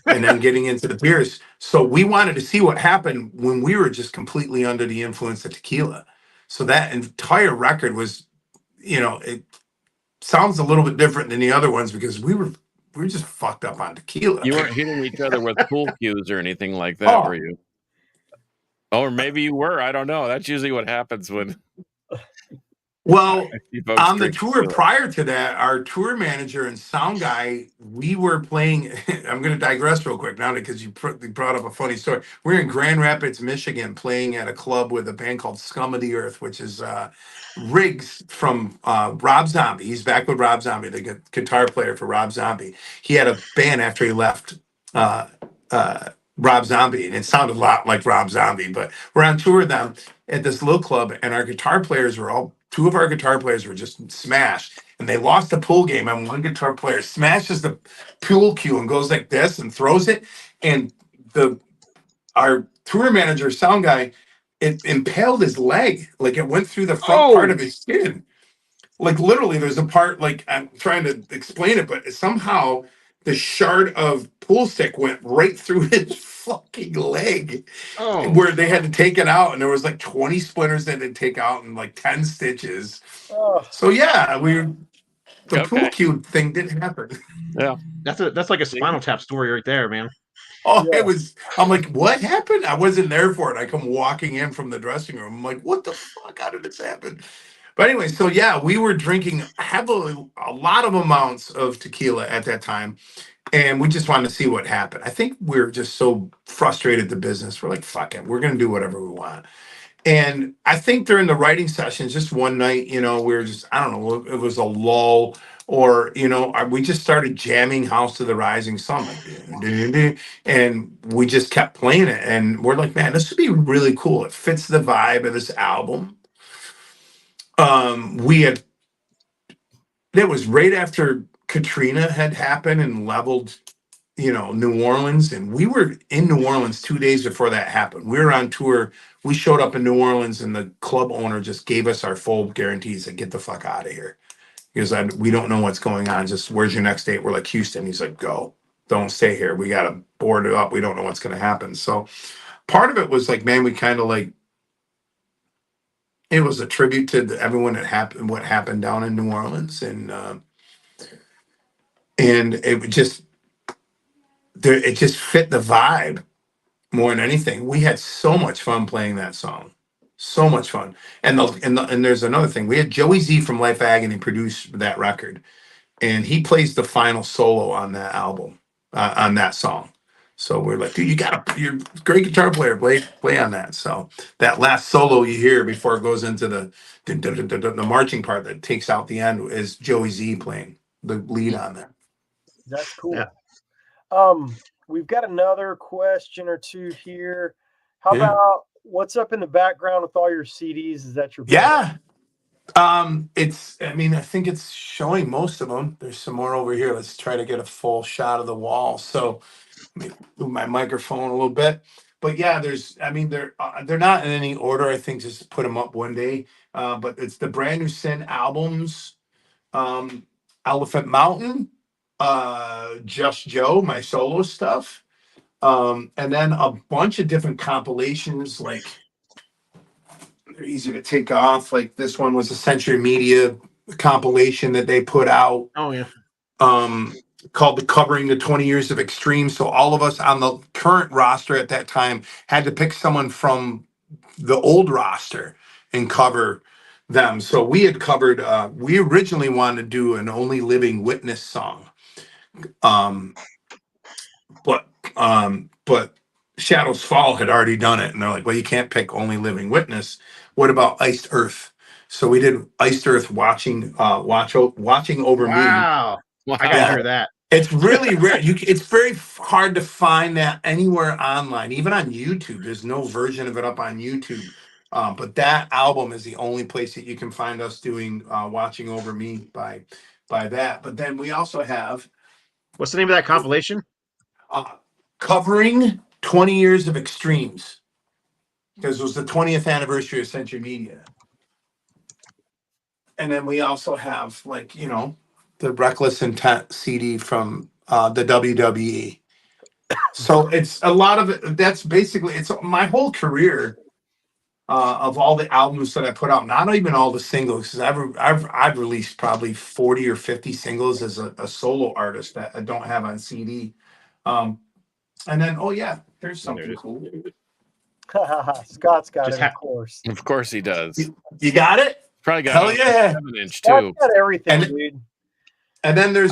and then getting into the beers. So we wanted to see what happened when we were just completely under the influence of tequila. So that entire record was, it sounds a little bit different than the other ones because we were just fucked up on tequila. You weren't hitting each other with pool cues or anything like that, were you? Or maybe you were. I don't know. That's usually what happens when. Well, on the drink tour tequila. prior to that, our tour manager and sound guy, we were playing. I'm going to digress real quick now because you brought up a funny story. We're in Grand Rapids, Michigan, playing at a club with a band called Scum of the Earth, which is Riggs from Rob Zombie. He's back with Rob Zombie, the guitar player for Rob Zombie. He had a band after he left Rob Zombie, and it sounded a lot like Rob Zombie. But we're on tour with them at this little club, and our guitar players were all. 2 of our guitar players were just smashed, and they lost the pool game. And one guitar player smashes the pool cue and goes like this and throws it. And our tour manager, sound guy, it impaled his leg, like it went through the front part of his skin. Like literally, there's a part, like I'm trying to explain it, but somehow the shard of pool stick went right through his fucking leg, where they had to take it out, and there was like 20 splinters that they'd take out and like 10 stitches. Oh, So yeah, pool cue thing didn't happen. Yeah. That's like a Spinal Tap story right there, man. Oh, Yeah. I'm like, what happened? I wasn't there for it. I come walking in from the dressing room. I'm like, what the fuck? How did this happen? But anyway, so yeah, we were drinking heavily, a lot of amounts of tequila at that time. And we just wanted to see what happened. I think we were just so frustrated at the business. We're like, fuck it. We're going to do whatever we want. And I think during the writing sessions, just one night, we were just, I don't know, it was a lull or, we just started jamming House of the Rising Sun. Like, dun, dun, dun, and we just kept playing it. And we're like, man, this would be really cool. It fits the vibe of this album. That was right after Katrina had happened and leveled, New Orleans. And we were in New Orleans 2 days before that happened. We were on tour. We showed up in New Orleans and the club owner just gave us our full guarantees to get the fuck out of here. Because we don't know what's going on. Just where's your next date? We're like, Houston. He's like, go. Don't stay here. We got to board it up. We don't know what's going to happen. So part of it was like, man, we kind of like, it was a tribute to everyone what happened down in New Orleans. And it just fit the vibe more than anything. We had so much fun playing that song. So much fun. And there's another thing. We had Joey Z from Life Agony produce that record, and he plays the final solo on that album, on that song. So we're like, dude, you're a great guitar player. Play on that. So that last solo you hear before it goes into the marching part that takes out the end is Joey Z playing the lead on that. That's cool. Yeah. We've got another question or two here. How Yeah. about what's up in the background with all your CDs? Is that your band? Yeah. I think it's showing most of them. There's some more over here. Let's try to get a full shot of the wall. So let me move my microphone a little bit. But yeah, they're not in any order. I think just put them up one day. But it's the Brand New Sin albums, Elephant Mountain, Just Joe, my solo stuff, and then a bunch of different compilations. Like they're easy to take off. Like this one was a Century Media compilation that they put out. Oh yeah. Called the Covering the 20 Years of Extreme. So all of us on the current roster at that time had to pick someone from the old roster and cover them. So we had covered, we originally wanted to do an Only Living Witness song. But Shadows Fall had already done it. And they're like, well, you can't pick Only Living Witness. What about Iced Earth? So we did Iced Earth watching over me. Wow. Wow. I gotta hear that. It's really rare. It's very hard to find that anywhere online, even on YouTube. There's no version of it up on YouTube. But that album is the only place that you can find us doing "Watching Over Me" by that. But then we also have What's the name of that compilation? Covering 20 Years of Extremes, because it was the 20th anniversary of Century Media. And then we also have the Reckless Intent CD from the WWE. So it's a lot of it. That's basically it's my whole career of all the albums that I put out. Not even all the singles, because I've released probably 40 or 50 singles as a solo artist that I don't have on CD. And then there's something cool. Scott's got Just it, of course. Of course he does. You got it? Probably got Hell a yeah. 7-inch Scott's too. got everything, And- dude. And then there's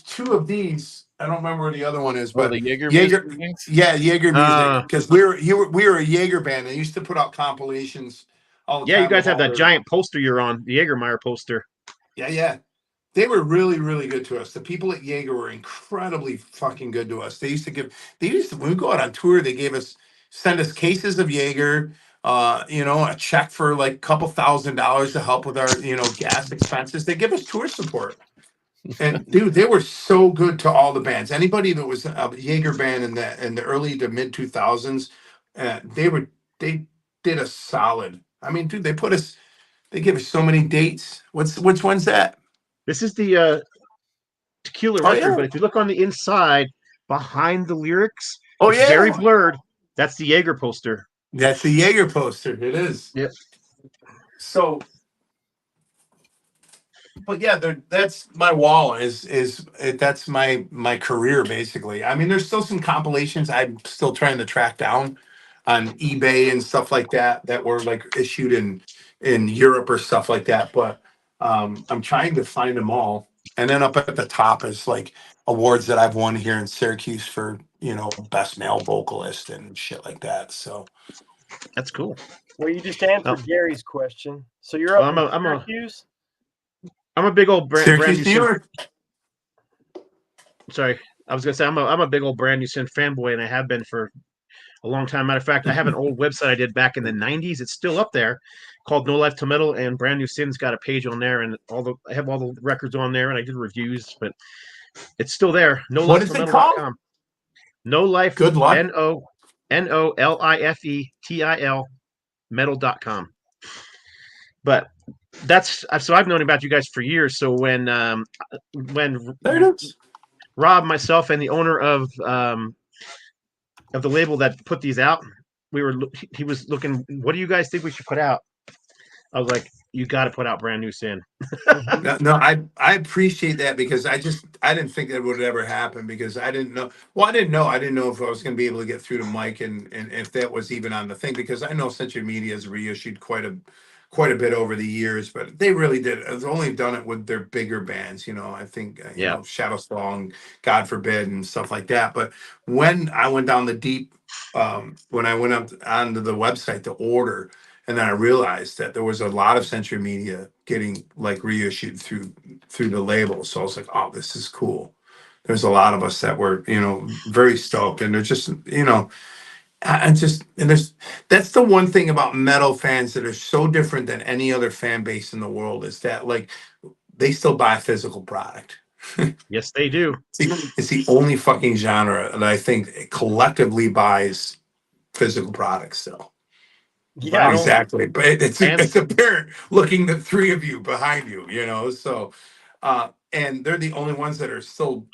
two of these. I don't remember where the other one is, Well, but the Jaeger Jaeger, music things? Jaeger music, because we were a Jaeger band. They used to put out compilations all the Yeah, time. you guys of have all that their- giant poster you're on, the Jägermeyer poster. Yeah. They were really, really good to us. The people at Jaeger were incredibly fucking good to us. They used to when we go out on tour, send us cases of Jaeger, a check for like a couple $1,000 to help with our, gas expenses. They give us tour support. And dude, they were so good to all the bands. Anybody that was a Jaeger band in the early to mid 2000s, they did us solid. I mean, dude, they give us so many dates. Which one's that? This is the Tequila Oh, record, yeah. but if you look on the inside, behind the lyrics, Oh, it's yeah. very blurred. That's the Jaeger poster. That's the Jaeger poster. It is. Yep. So, but yeah, that's my wall. That's my career basically. I mean, there's still some compilations I'm still trying to track down on eBay and stuff like that were like issued in Europe or stuff like that. But I'm trying to find them all. And then up at the top is like awards that I've won here in Syracuse for best male vocalist and shit like that. So That's cool. Well, you just answered Oh. Gary's question. So you're up Well, in Syracuse? I'm a big old brand new Syracuse, New Sin. York. Sorry, I was gonna say I'm a big old Brand New Sin fanboy, and I have been for a long time. Matter of fact, I have an old website I did back in the '90s. It's still up there, called No Life to Metal, and Brand New Sin's got a page on there, and I have all the records on there, and I did reviews, but it's still there. What is it called? NoLifeToMetal.com. No Life. Good luck. NOLIFETIL metal.com. But that's so I've known about you guys for years. So when There it is. Rob, myself, and the owner of the label that put these out, he was looking, what do you guys think we should put out? I was like, you got to put out Brand New Sin. No, I appreciate that because I didn't think that would ever happen because I didn't know. Well, I didn't know. I didn't know if I was going to be able to get through to Mike and if that was even on the thing because I know Century Media has reissued quite a bit over the years, but they really did. They've only done it with their bigger bands. I think Yeah. Shadow Song, God Forbid, and stuff like that. But when I went down the deep, when I went up onto the website to order. And then I realized that there was a lot of Century Media getting like reissued through the label. So I was like, oh, this is cool. There's a lot of us that were, very stoked. And they're just, and there's that's the one thing about metal fans that are so different than any other fan base in the world is that like they still buy physical product. Yes, they do. It's the only fucking genre that I think collectively buys physical products still. Yeah. Exactly. But it's apparent looking at the three of you behind you, so and they're the only ones that are still,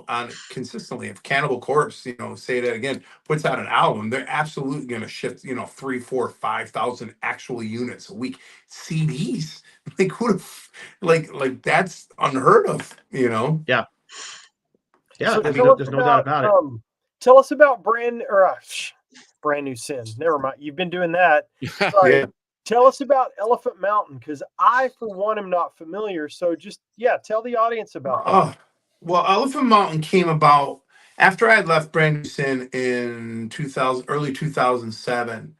on consistently. If Cannibal Corpse, say that again, puts out an album, they're absolutely gonna shift, 3, 4, 5,000 actual units a week. CDs. Like who the like that's unheard of, Yeah. Yeah. So I mean, tell us there's no doubt about it. Tell us about Brand New Sin. Never mind. You've been doing that. Sorry. Yeah. Tell us about Elephant Mountain because I, for one, am not familiar. So just tell the audience about that. Well, Elephant Mountain came about after I had left Brand New Sin in early 2007.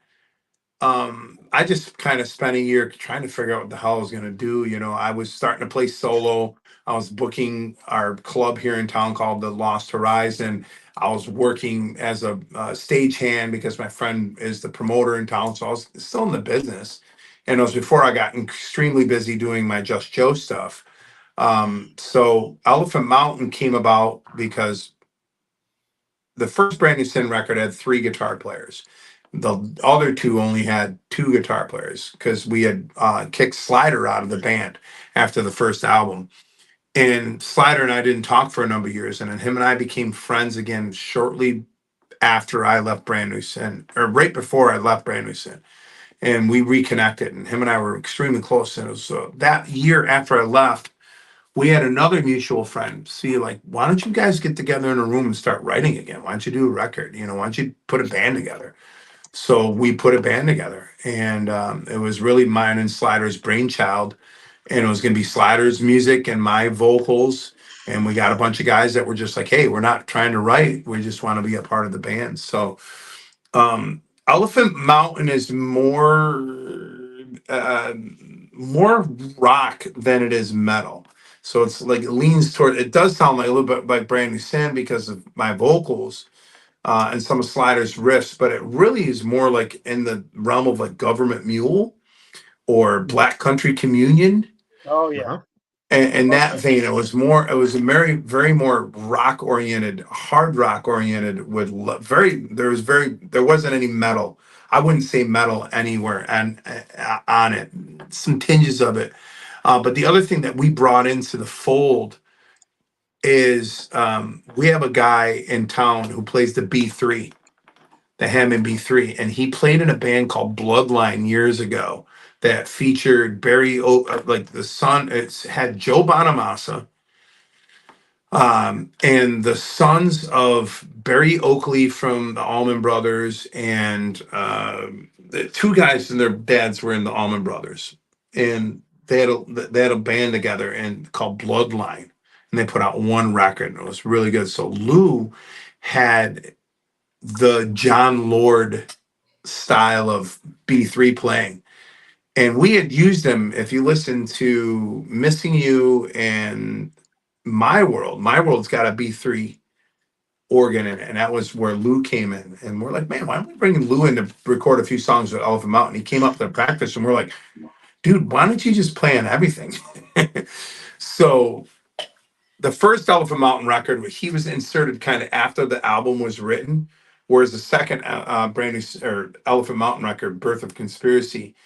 I just kind of spent a year trying to figure out what the hell I was gonna do. I was starting to play solo. I was booking our club here in town called the Lost Horizon. I was working as a stagehand because my friend is the promoter in town, so I was still in the business. And it was before I got extremely busy doing my Just Joe stuff. So Elephant Mountain came about because the first Brand New Sin record had 3 guitar players. The other 2 only had 2 guitar players because we had kicked Slider out of the band after the first album. And Slider and I didn't talk for a number of years. And then him and I became friends again shortly after I left Brand New Sin, or right before I left Brand New Sin. And we reconnected. And him and I were extremely close. And it was that year after I left, we had another mutual friend see like, why don't you guys get together in a room and start writing again? Why don't you do a record? Why don't you put a band together? So we put a band together, and it was really mine and Slider's brainchild, and it was going to be Slider's music and my vocals. And we got a bunch of guys that were just like, hey, we're not trying to write, we just want to be a part of the band. So Elephant Mountain is more rock than it is metal. So it's like it leans toward. It does sound like a little bit like Brand New Sin because of my vocals and some of Slider's riffs, but it really is more like in the realm of like Government Mule or Black Country Communion. Oh yeah. Uh-huh. And that vein, it was a very, very more rock oriented, hard rock oriented. There wasn't any metal. I wouldn't say metal anywhere and on it. Some tinges of it, but the other thing that we brought into the fold is we have a guy in town who plays the B3, the Hammond B3, and he played in a band called Bloodline years ago that featured like the son. It's had Joe Bonamassa, and the sons of Barry Oakley from the Allman Brothers, and the 2 guys and their dads were in the Allman Brothers, and they had a band together and called Bloodline, and they put out 1 record, and it was really good. So Lou had the John Lord style of B3 playing. And we had used them. If you listen to Missing You and My World's got a B3 organ in it. And that was where Lou came in. And we're like, man, why don't we bring Lou in to record a few songs with Elephant Mountain? He came up to practice and we're like, dude, why don't you just play on everything? So the first Elephant Mountain record, he was inserted kind of after the album was written, whereas the second Brand New or Elephant Mountain record, Birth of Conspiracy,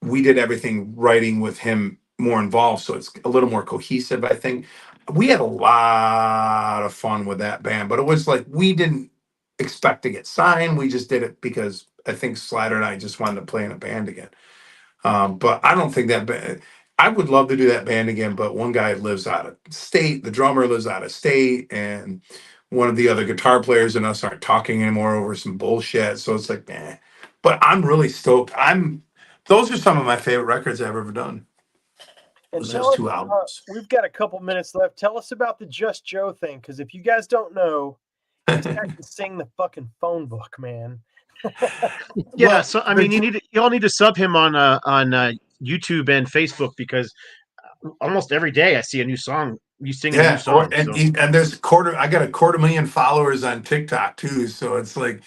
we did everything writing with him more involved, so it's a little more cohesive. I think we had a lot of fun with that band, but it was like we didn't expect to get signed. We just did it because I think Slider and I just wanted to play in a band again. But I don't think that band. I would love to do that band again, but one guy lives out of state. The drummer lives out of state, and one of the other guitar players and us aren't talking anymore over some bullshit. So it's like, eh. But I'm really stoked. Those are some of my favorite records I've ever done. And Was tell those us, two albums. we've got a couple minutes left. Tell us about the Just Joe thing, because if you guys don't know, this guy can sing the fucking phone book, man. Yeah, Well, so I mean, you all need to sub him on YouTube and Facebook, because almost every day I see a new song. You singing a new yeah, song. and So and there's I got a 250,000 followers on TikTok too. So it's like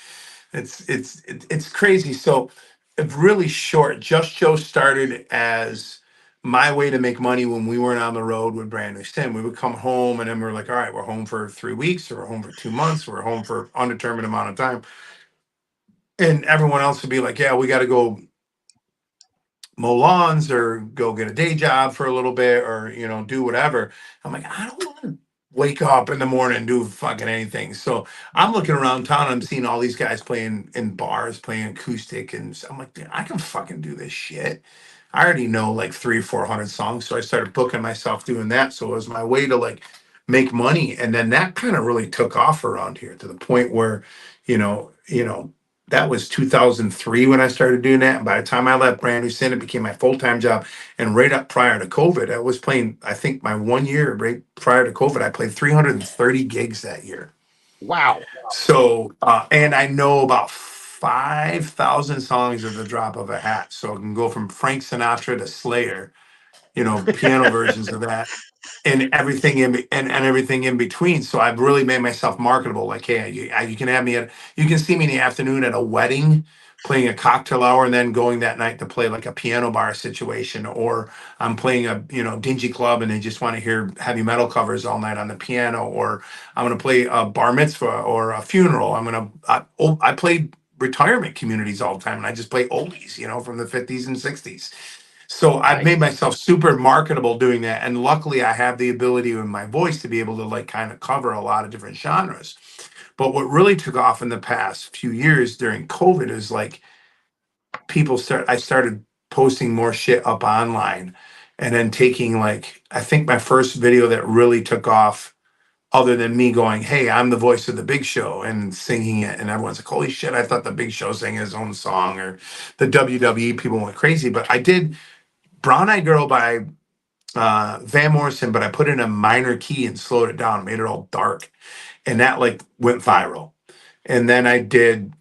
it's crazy. So really short. Just Joe started as my way to make money when we weren't on the road with Brand New Sin. We would come home and then we're like, all right, we're home for 3 weeks, or we're home for 2 months, or we're home for undetermined amount of time. And everyone else would be like, yeah, we got to go mow lawns or go get a day job for a little bit, or do whatever. I'm like, I don't want to wake up in the morning and do fucking anything. So I'm looking around town, I'm seeing all these guys playing in bars, playing acoustic, and I'm like, dude, I can fucking do this shit. I already know like 300 or 400 songs. So I started booking myself doing that. So it was my way to like make money. And then that kind of really took off around here, to the point where, that was 2003 when I started doing that. And by the time I left Brand New Sin, it became my full-time job. And right up prior to COVID, I was playing, I think my 1 year right prior to COVID, I played 330 gigs that year. wow. So, and I know about 5,000 songs at the drop of a hat. So I can go from Frank Sinatra to Slayer, piano versions of that, and everything and everything in between. So I've really made myself marketable. Like, hey, you can have me you can see me in the afternoon at a wedding playing a cocktail hour, and then going that night to play like a piano bar situation, or I'm playing a dingy club and they just want to hear heavy metal covers all night on the piano, or I'm going to play a bar mitzvah or a funeral. I played retirement communities all the time, and I just play oldies, from the 50s and 60s. So I've made Nice. myself super marketable doing that. And luckily I have the ability with my voice to be able to like kind of cover a lot of different genres. But what really took off in the past few years during COVID is like I started posting more shit up online, and then taking like, I think my first video that really took off, other than me going, hey, I'm the voice of the Big Show, and singing it, and everyone's like, holy shit, I thought the Big Show sang his own song, or the WWE people went crazy. But I did Brown Eyed Girl by Van Morrison, but I put in a minor key and slowed it down, made it all dark, and that like went viral. And then I did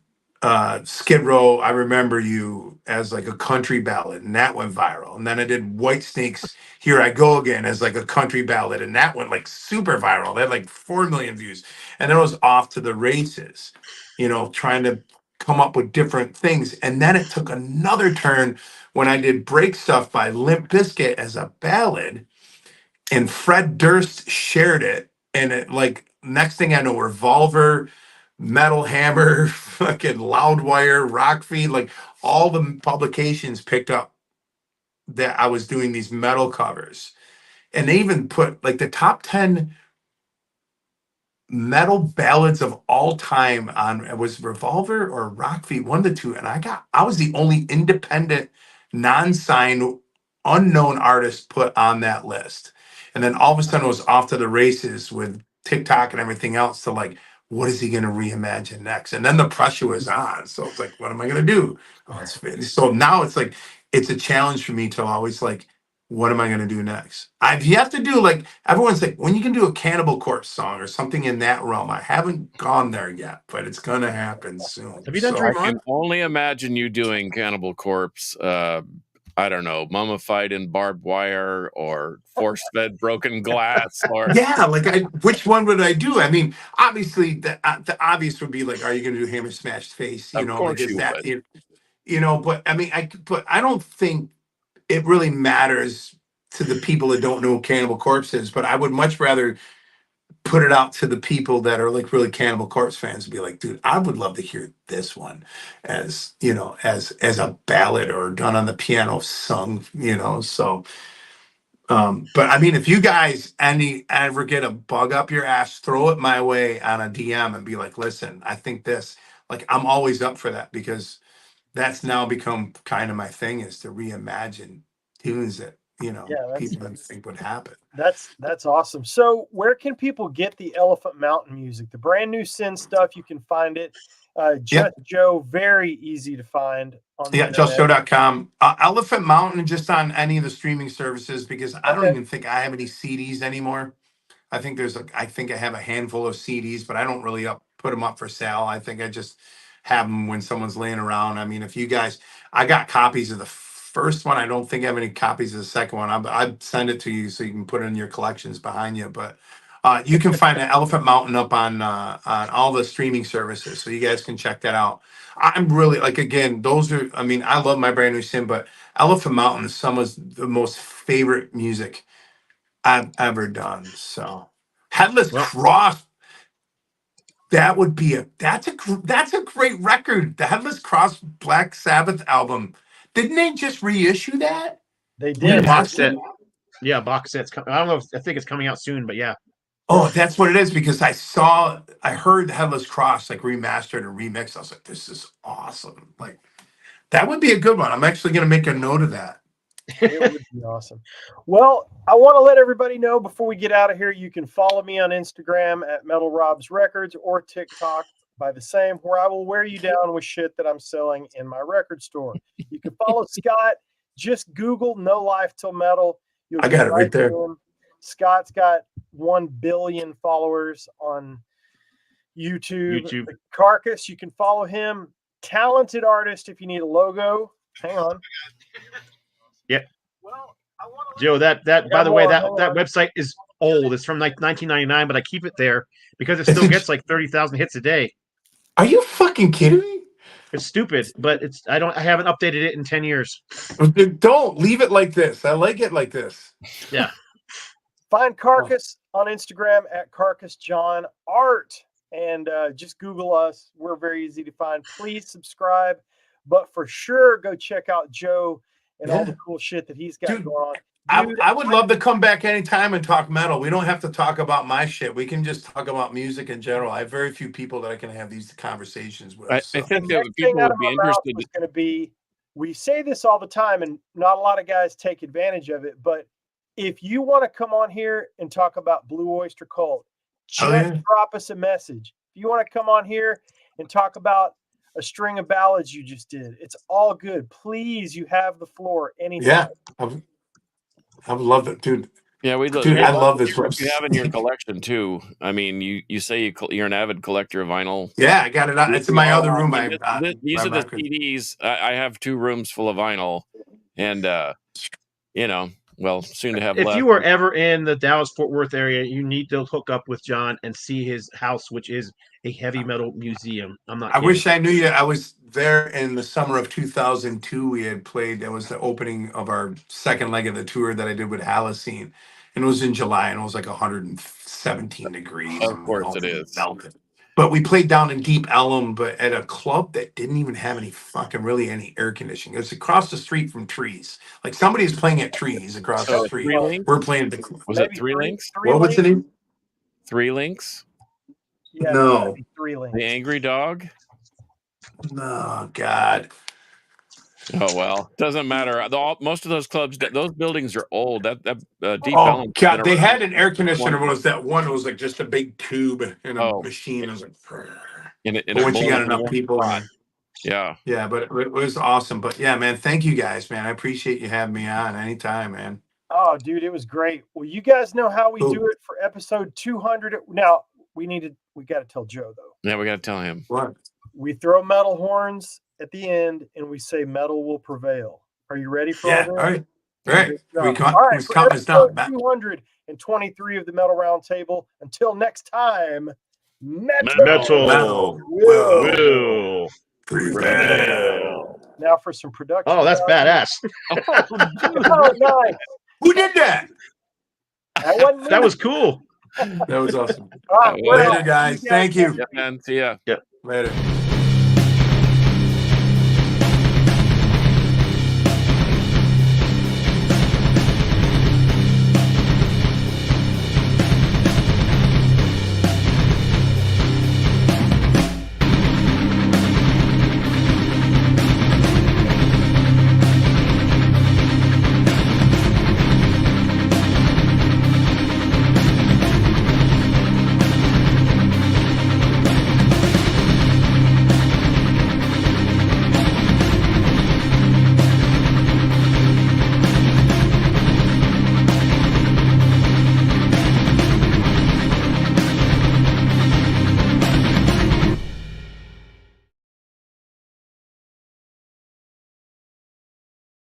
Skid Row, I Remember You, as like a country ballad, and that went viral. And then I did White Snake's Here I Go Again as like a country ballad, and that went like super viral. That had like 4 million views. And then I was off to the races, trying to come up with different things. And then it took another turn when I did Break Stuff by Limp Bizkit as a ballad, and Fred Durst shared it. And it like, next thing I know, Revolver, Metal Hammer, fucking Loudwire, Rock Feed, like all the publications picked up that I was doing these metal covers. And they even put like the top 10 metal ballads of all time on, it was Revolver or Rock Feed, one of the two. And I was the only independent, non-signed, unknown artist put on that list. And then all of a sudden it was off to the races with TikTok and everything else to like, what is he going to reimagine next? And then the pressure was on. So it's like, what am I going to do? So now it's like, it's a challenge for me to always like, what am I going to do next? I've yet to do, like, everyone's like, when you can do a Cannibal Corpse song or something in that realm. I haven't gone there yet, but it's going to happen soon. Have you done So, Dream I On? can only imagine you doing Cannibal Corpse. I don't know, mummified in barbed wire, or force fed broken glass, or yeah, like, which one would I do? I mean, obviously, the obvious would be like, are you going to do Hammer Smashed Face? of Like, course is you that, would. but I mean, but I don't think it really matters to the people that don't know who Cannibal Corpse is, but I would much rather put it out to the people that are like really Cannibal Corpse fans and be like, dude, I would love to hear this one as, as a ballad or done on the piano, sung, so but I mean, if you guys ever get a bug up your ass, throw it my way on a DM and be like, listen, I think this, like, I'm always up for that, because that's now become kind of my thing, is to reimagine tunes that people didn't think would happen. That's awesome. So where can people get the Elephant Mountain music? The Brand New Sin stuff, you can find it. Just Joe, very easy to find on the internet. JustJoe.com. Elephant Mountain just on any of the streaming services, because I don't even think I have any CDs anymore. I think I have a handful of CDs, but I don't really put them up for sale. I think I just have them when someone's laying around. I mean, if you guys, I got copies of the first one. I don't think I have any copies of the second one. I'd send it to you so you can put it in your collections behind you. But you can find the Elephant Mountain up on all the streaming services, so you guys can check that out. I'm really again, those are. I mean, I love my Brand New Sin, but Elephant Mountain is some of the most favorite music I've ever done. So Headless Cross, that's a great record. The Headless Cross Black Sabbath album. Didn't they just reissue that? They did. Box set. Yeah, box set's coming. I don't know. I think it's coming out soon, but yeah. Oh, that's what it is, because I heard Headless Cross remastered and remixed. I was like, this is awesome. Like, that would be a good one. I'm actually going to make a note of that. It would be awesome. Well, I want to let everybody know before we get out of here, you can follow me on Instagram at Metal Robs Records or TikTok by the same, where I will wear you down with shit that I'm selling in my record store. You can follow Scott. Just Google No Life Till Metal. I got it right there. Scott's got 1 billion followers on YouTube. The Carcass, you can follow him. Talented artist if you need a logo. Hang on. Yeah. Well, Joe, that by the way, that website is old. It's from 1999, but I keep it there because it still gets 30,000 hits a day. Are you fucking kidding me? It's stupid, but I haven't updated it in 10 years. Don't leave it like this. I like it like this. Yeah. Find Carcass on Instagram at Carcass John Art, and just Google us. We're very easy to find. Please subscribe, but for sure go check out Joe and all the cool shit that he's got going on. Dude, I would love to come back anytime and talk metal. We don't have to talk about my shit. We can just talk about music in general. I have very few people that I can have these conversations with. I think that people would be interested. Going to be, we say this all the time, and not a lot of guys take advantage of it. But if you want to come on here and talk about Blue Oyster Cult, just drop us a message. If you want to come on here and talk about a string of ballads you just did, it's all good. Please, you have the floor anytime. Yeah, I would love it, dude. Yeah, I love this. You have in your collection too. I mean, you say you're an avid collector of vinyl. Yeah, I got it. It's in my other room. These are the CDs. I have 2 rooms full of vinyl, and soon to have. If left. you were ever in the Dallas-Fort Worth area, you need to hook up with John and see his house, which is a heavy metal museum. I wish I knew you. I was there in the summer of 2002. We had played. That was the opening of our second leg of the tour that I did with Halocene, and it was in July, and it was 117 degrees. Of course, it is. Melted. But we played down in Deep Ellum, but at a club that didn't even have any air conditioning. It was across the street from trees. Somebody was playing at trees across the street. We're playing at the club. Was it 3 Links? What's the name? 3 Links? Yeah, no. 3 Links. The Angry Dog? Oh, God. Oh, well. Doesn't matter. Most of those clubs, those buildings are old. Deep Ellum. God, they had an air conditioner. Was that one? It was just a big tube and a machine. It was once you got enough people. Yeah. Yeah, but it was awesome. But yeah, man, thank you guys, man. I appreciate you having me on anytime, man. Oh, dude, it was great. Well, you guys know how we do it for episode 200. Now, we got to tell Joe, though. Yeah, we got to tell him. What? We throw metal horns at the end, and we say metal will prevail. Are you ready for all right. All right. All right, for episode 223 of the Metal Round Table. Until next time, metal will prevail. Now for some production. Oh, that's badass. Oh, nice. Who did that? That was cool. That was awesome. All right, later, guys. Thank you. Yeah, man. See ya. Yeah. Later.